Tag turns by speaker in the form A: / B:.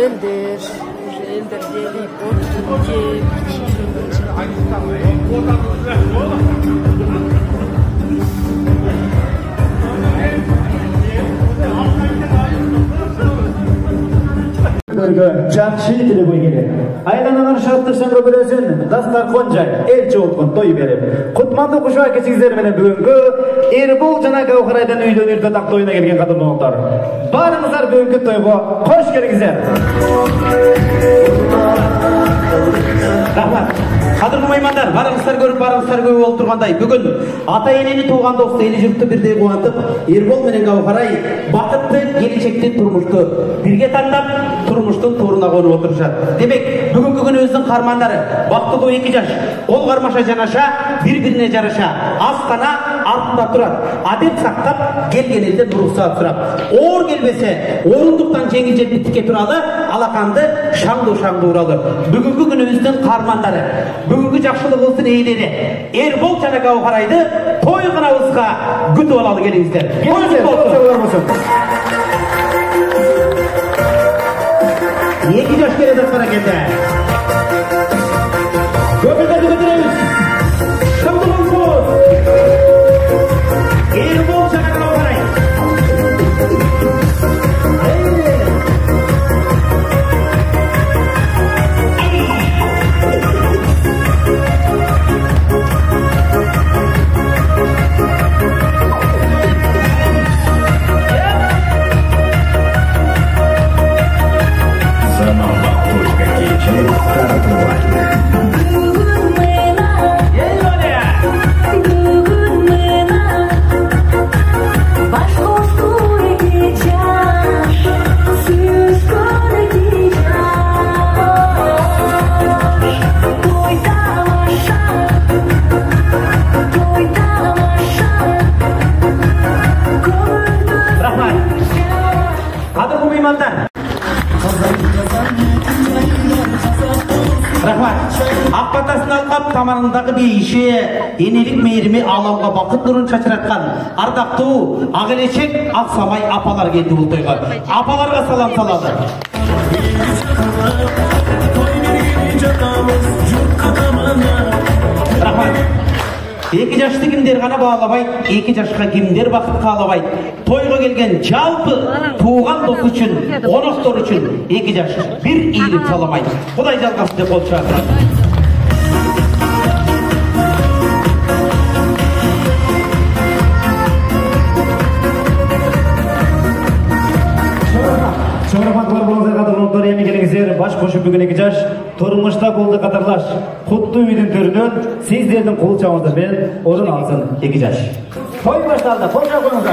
A: Eldir deli botun
B: Жақшы тілі көйгелі. Айлананар шаттыршанға білесін, дастар қонжай, елчі отқын той беріп. Құтманды құшуа кесіңіздер менен бүгінгі Ербол жана Гаухарайдан үйден үрді тақ тойына келген қадырлы оңдар. Барыңыздар бүгінгі тойға, қош келіңіздер. Рахмат. Қадірлі меймандар, барыңыздар көріп, барыңыздар көріп болып тұрғандай, бүгін ата енені туған досы елі жұртты бірдей қуантып, Ербол менен Гаухарай бақытты келешекте тұрмышты бірге таңдап, тұрмыштың торына қонып отырышады. Демек, бүгінгі күні өзінің қармандары, бақтылы 2 жаш, ол қармаша жанаша, бір-біріне жараша, астана артында тұрады. Адеп сақтап, келген елден рұқсат сұрап. Ор келбесе, орындықтан жеңіл жетпітіке туралы, алақанды шаңду ұралы. Бүгінгі күні өзінің қармандары, бүгінгі жақшылық olsun eğleri. Erбол жана Гаухарайды той қынауызға күтіп алалы келіңіздер. Екі жаш келеді қаракеті. Көпілдерді көтереміз. Шамдылыңыз. Ербол жана Гаухарай. Таманындағы бейіші, енелік мейіріме аламға бақыт нұрын шашыратқан ардақту, ағылешек, ақсамай апалар келді бұл тойға. Апаларға салам салады. Рахмат. 2 жашты кімдер ғана бағалабай, 2 жашқа кімдер бақыт қалабай. Тойға келген жалпы туған дос үшін, қонақтар үшін 2 жаш бір иіліп саламай. Құдай жалғасын деп қол шақырады. Шоғырматылар болыңыздар қатарлықтар еме келіңіздер, баш қошып бүгін 2 жаш, тұрмышта қолды қатарлаш, құтты үйдің түрінен, сіздердің қол чауыңыздармен орын алсын 2 жаш. Той башталды, қол шақырыңыздар.